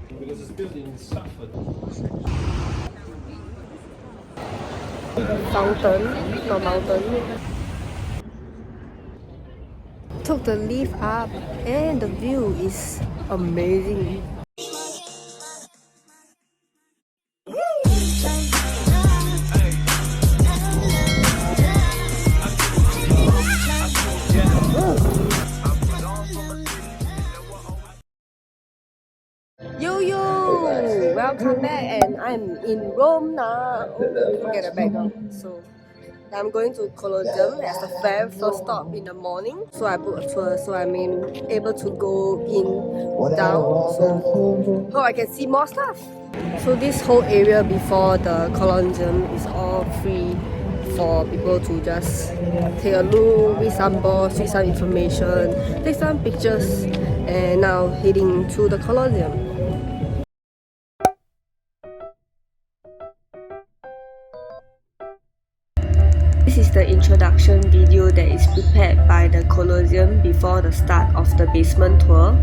Because it's built in Stratford. Fountain, not mountain. Took the lift up and the view is amazing. Yo yo! Welcome back and I'm in Rome now. Oh, forget the background. So I'm going to Colosseum as the very first stop in the morning. So I booked a tour so I'm able to go in down. So hope I can see more stuff. So this whole area before the Colosseum is all free for people to just take a look, read some books, read some information, take some pictures, and now heading to the Colosseum. This is the introduction video that is prepared by the Colosseum before the start of the basement tour.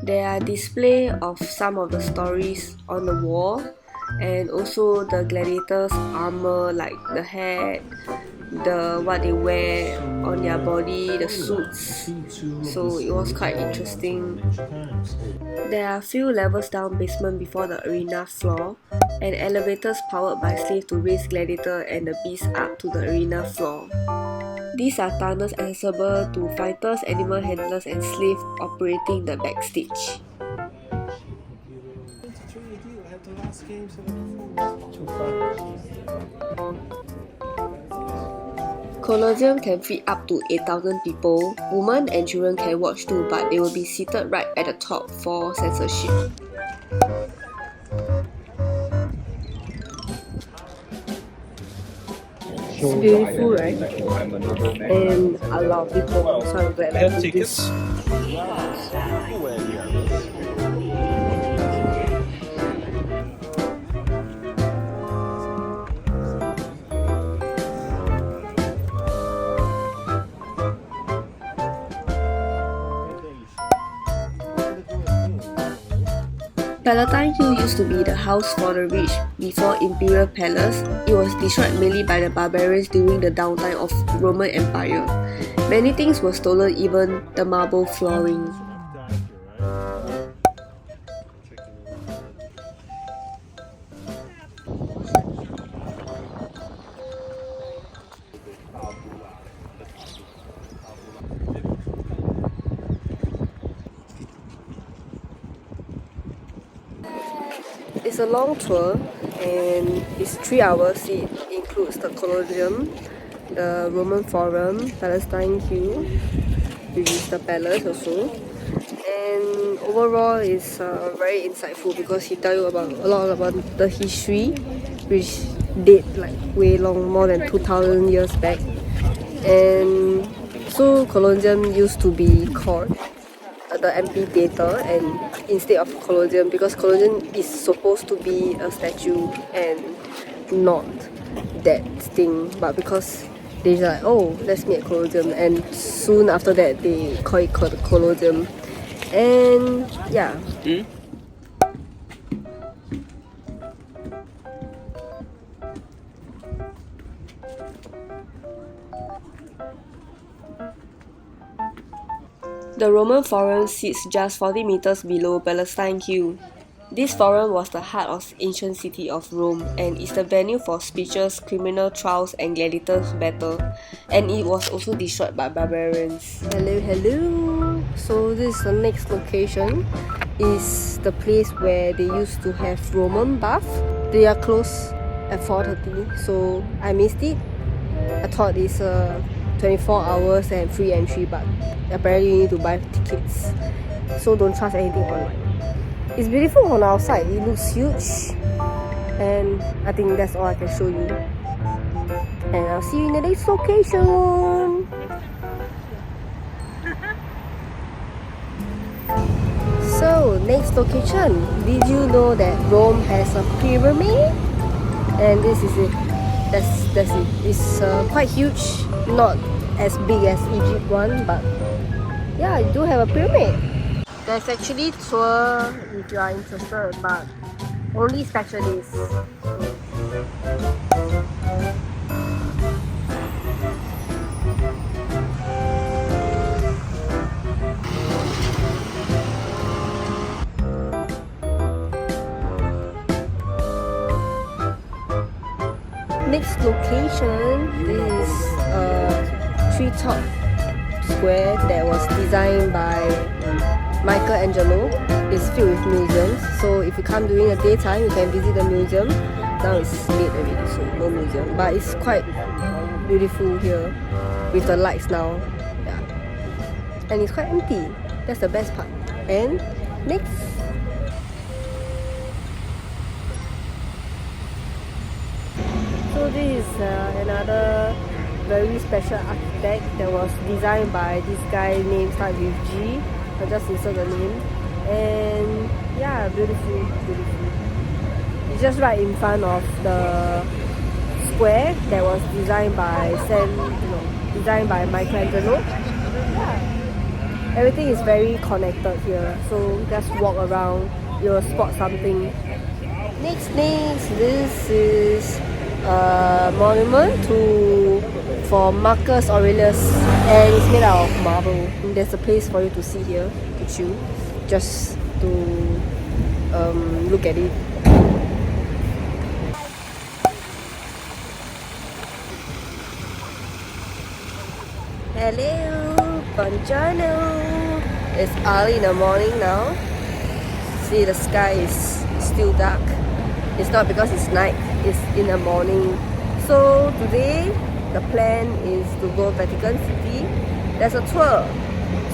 There are display of some of the stories on the wall and also the gladiators' armor like the hat, what they wear on their body, the suits. So it was quite interesting. There are few levels down basement before the arena floor and elevators powered by slaves to raise gladiator and the beast up to the arena floor. These are tunnels accessible to fighters, animal handlers and slaves operating the backstage. Colosseum can fit up to 8,000 people. Women and children can watch too, but they will be seated right at the top for censorship. It's beautiful, right? And a lot of people, so I'm glad I did this. Palatine Hill used to be the house for the rich before Imperial Palace. It was destroyed mainly by the barbarians during the downtime of the Roman Empire. Many things were stolen, even the marble flooring. It's a long tour and it's 3 hours. It includes the Colosseum, the Roman Forum, Palestine Hill, which is the palace also. And overall it's very insightful because he tell you about a lot about the history, which date like way long, more than 2,000 years back. And so Colosseum used to be called the amphitheater and instead of Colosseum, because Colosseum is supposed to be a statue and not that thing, but because they just like, oh, let's meet at Colosseum, and soon after that they call it Colosseum. And yeah. The Roman Forum sits just 40 meters below Palestine Hill. This forum was the heart of the ancient city of Rome and is the venue for speeches, criminal trials and gladiators' battle, and it was also destroyed by barbarians. Hello. So this is the next location, is the place where they used to have Roman bath. They are closed at 4:30, so I missed it. I thought it's 24 hours and free entry, but apparently you need to buy tickets, so don't trust anything online. It's beautiful on outside, it looks huge, and I think that's all I can show you, and I'll see you in the next location. So next location, did you know that Rome has a pyramid? And this is it. That's it. It's quite huge, not as big as Egypt one, but yeah, you do have a pyramid. There's actually tour if you are interested, but only specialists. Next location, this is a treetop square that was designed by Michelangelo. It's filled with museums, so if you come during the daytime you can visit the museum. Now it's late already, so no museum, but it's quite beautiful here with the lights now. Yeah, and it's quite empty. That's the best part. And next, so this is another very special architect that was designed by this guy named start with G. I just insert the name. And yeah, beautiful. It's just right in front of the square that was designed by Michelangelo. Yeah. Everything is very connected here, so just walk around, you'll spot something. Next, this is a monument for Marcus Aurelius, and it's made out of marble. And there's a place for you to sit here to chill, just to look at it. Hello, buongiorno. It's early in the morning now. See, the sky is still dark. It's not because it's night, it's in the morning. So today the plan is to go Vatican City. There's a tour.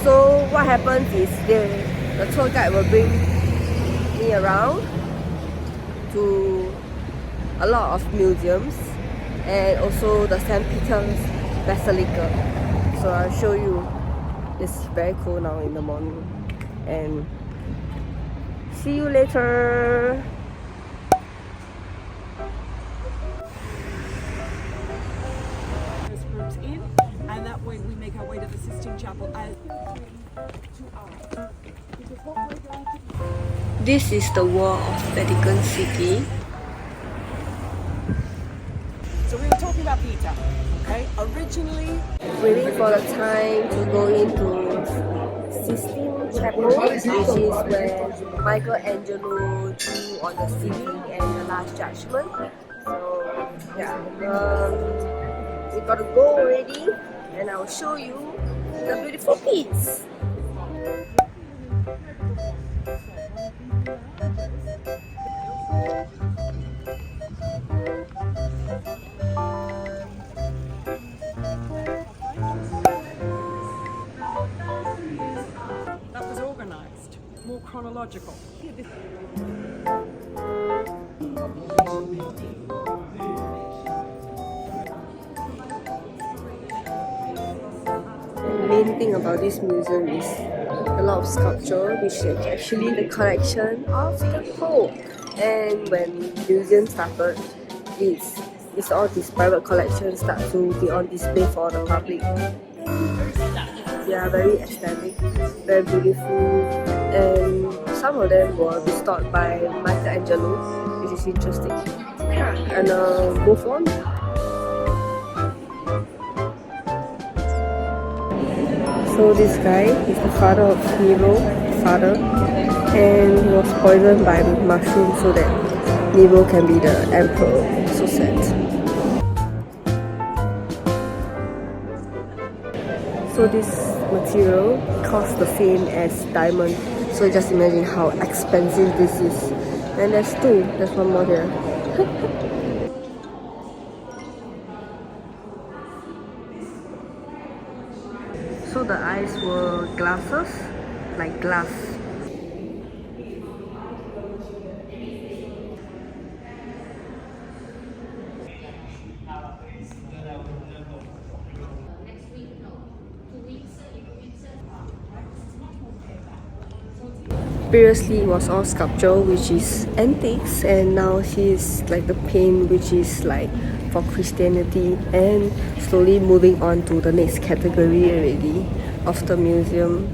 So what happens is the tour guide will bring me around to a lot of museums and also the St. Peter's Basilica. So I'll show you. It's very cool now in the morning. And see you later. Groups in, and that way we make our way to the Sistine Chapel as This is the wall of Vatican City. So we were talking about Peter, okay? Originally, Waiting for the time to go into Sistine Chapel, which is where Michelangelo drew on the ceiling and the Last Judgment. So yeah, we gotta go already, and I'll show you the beautiful piece. that was organized, more chronological. The main thing about this museum is a lot of sculpture, which is actually the collection of the Pope. And when museum started, it's all these private collections start to be on display for the public. They are very aesthetic, very beautiful, and some of them were restored by Michelangelo, which is interesting. Yeah, and move on. So this guy is the father of Nero, and he was poisoned by mushrooms so that Nero can be the emperor. So sad. So this material costs the same as diamond. So just imagine how expensive this is. And there's two. There's one more here. So the eyes were glasses, like glass. previously it was all sculpture, which is antiques, and now he's like the paint, which is like for Christianity, and slowly moving on to the next category already of the museum.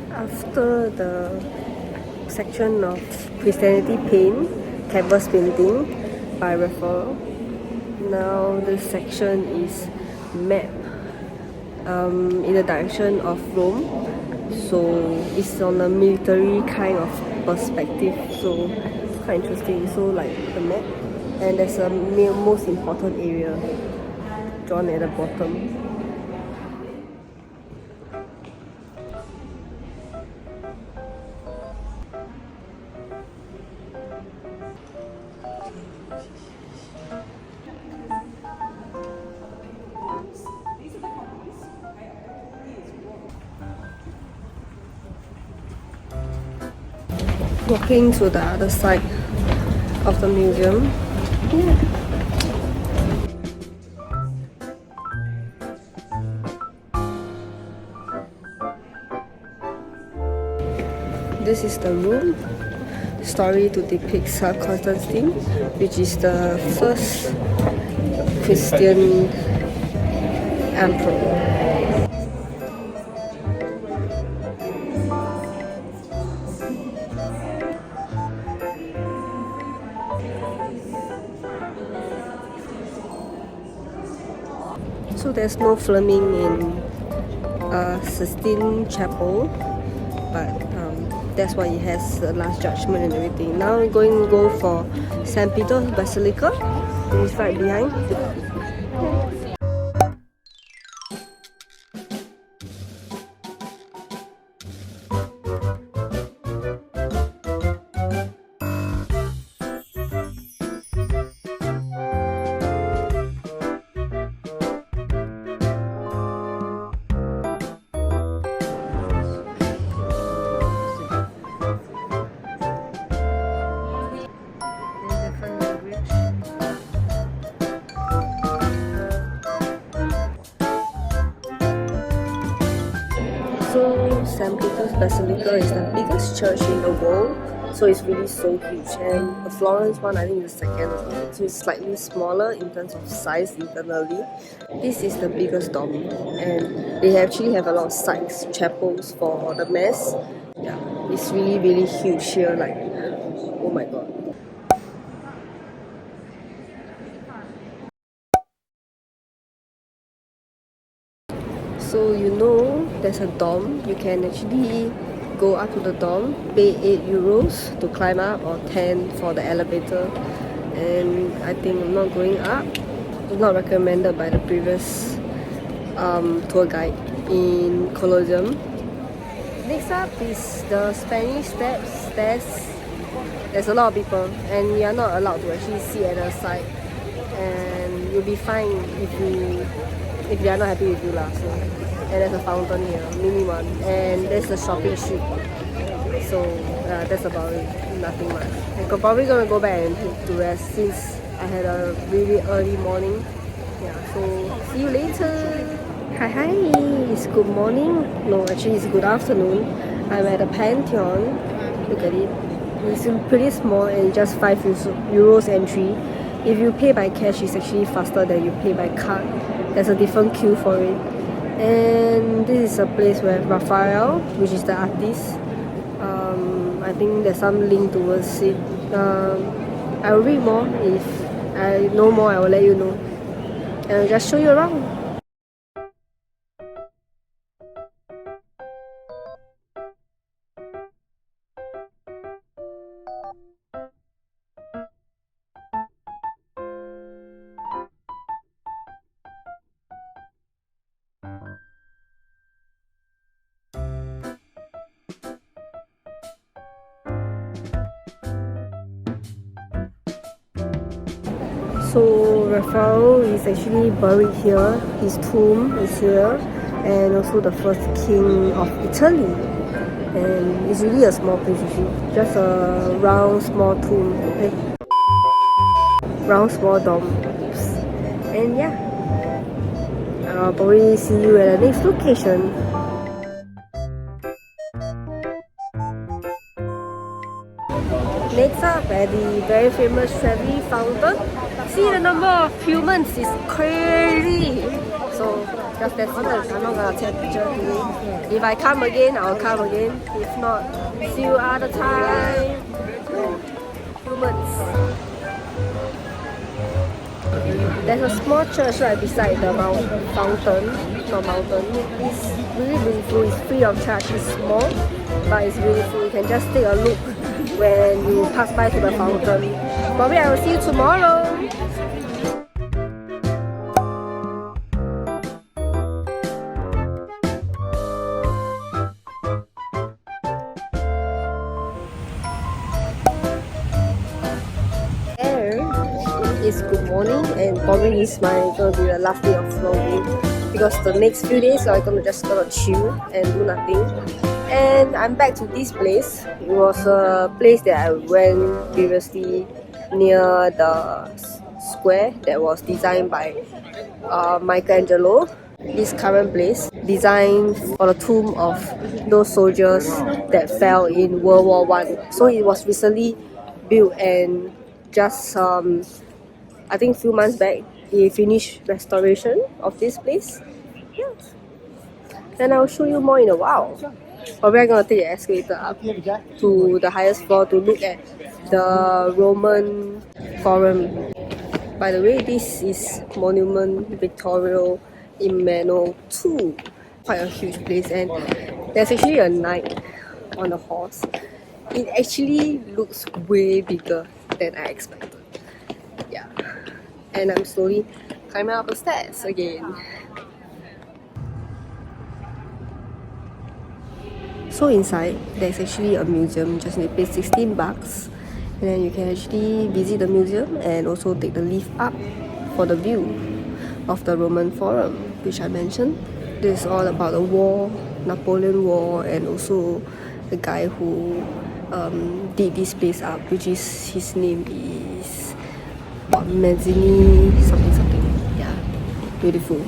After the section of Christianity paint, canvas painting by Raphael, now this section is map in the direction of Rome. So it's on a military kind of perspective, so it's quite interesting. So like the map, and there's a most important area drawn at the bottom. Walking to the other side of the museum. Yeah. This is the room. Story to depict Saint Constantine, which is the first Christian emperor. So there's no filming in Sistine Chapel, but that's why it has the Last Judgment and everything. Now we're going to go for St. Peter's Basilica, which is right behind. So St. Peter's Basilica is the biggest church in the world, so it's really so huge, and the Florence one I think is the second, so it's slightly smaller in terms of size internally. This is the biggest dome, and they actually have a lot of sides, chapels for the mass. Yeah, it's really huge here, like oh my god. So you know there's a dome, you can actually go up to the dome, pay €8 to climb up or 10 for the elevator, and I think I'm not going up. It's not recommended by the previous tour guide in Colosseum. Next up is the Spanish stairs. There's a lot of people and we are not allowed to actually sit at the side, and you'll be fine if they are not happy with you lah. So, and there's a fountain here, mini one, and there's a shopping street. So that's about it, nothing much. I'm probably gonna go back and to rest since I had a really early morning. Yeah, so see you later. Hi, it's good morning. No, actually it's good afternoon. I'm at the Pantheon. Look at it. It's pretty small and just €5 entry. If you pay by cash, it's actually faster than you pay by card. There's a different queue for it. And this is a place where Raphael, which is the artist, I think there's some link towards it. I will read more. If I know more, I will let you know. And I'll just show you around. So Raphael is actually buried here. His tomb is here, and also the first king of Italy. And it's really a small place, you see. Just a round small tomb, round small dome. Oops. And yeah, I'll probably see you at the next location. Next up, at the very famous Trevi Fountain. See, the number of humans is crazy. So just that's it. I'm not gonna take a picture today. If I come again, I'll come again. If not, see you other time. Humans. There's a small church right beside the fountain. Not mountain. It's really beautiful. It's free of charge. It's small, but it's beautiful. You can just take a look when you pass by to the fountain. Probably I will see you tomorrow. It's good morning, and probably it's gonna be the last day of vlogging because the next few days I'm gonna chill and do nothing. And I'm back to this place. It was a place that I went previously near the square that was designed by Michelangelo. This current place designed for the tomb of those soldiers that fell in World War I. So it was recently built, and just I think a few months back they finished restoration of this place. Yeah. Then I'll show you more in a while. Probably I'm gonna take the escalator up to the highest floor to look at the Roman Forum. By the way, this is Monument Victorio Emanuel II. Quite a huge place, and there's actually a knight on a horse. It actually looks way bigger than I expected. Yeah. And I'm slowly climbing up the stairs again. So inside, there's actually a museum. Just need to pay 16 bucks. And then you can actually visit the museum and also take the lift up for the view of the Roman Forum, which I mentioned. This is all about the war, Napoleon War, and also the guy who did this place up, which is, his name is Mazzini something. Yeah, beautiful.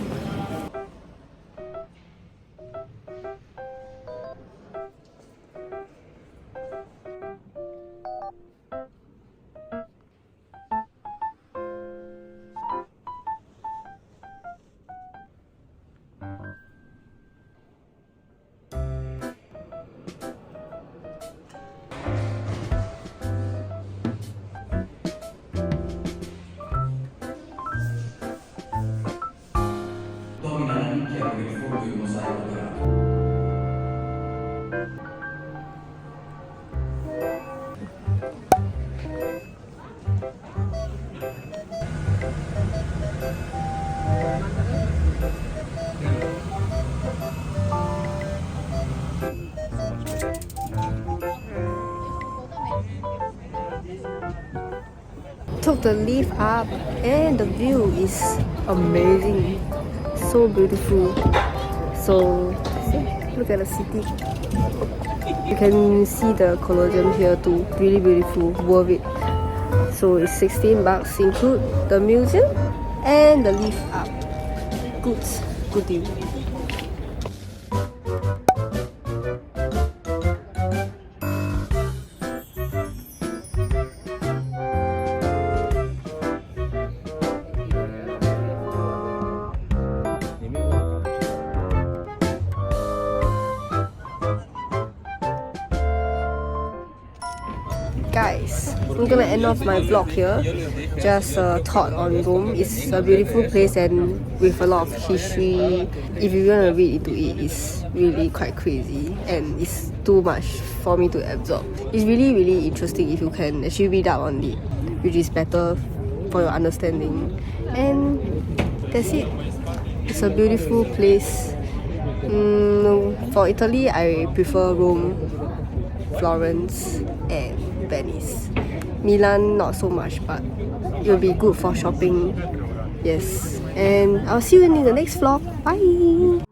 Domina la nicchia dove il fondo e il mosaico dorato. Took the lift up, and the view is amazing. So beautiful. So see, look at the city. You can see the Colosseum here too. Really beautiful, worth it. So it's 16 bucks, include the museum and the lift up. Good deal. Guys, I'm gonna end off my vlog here. Just a thought on Rome. It's a beautiful place and with a lot of history. If you want to read into it, it's really quite crazy and it's too much for me to absorb. It's really interesting if you can actually read up on it, which is better for your understanding. And that's it. It's a beautiful place. For Italy, I prefer Rome, Florence, and Venice. Milan not so much, but it will be good for shopping. Yes, and I'll see you in the next vlog. Bye.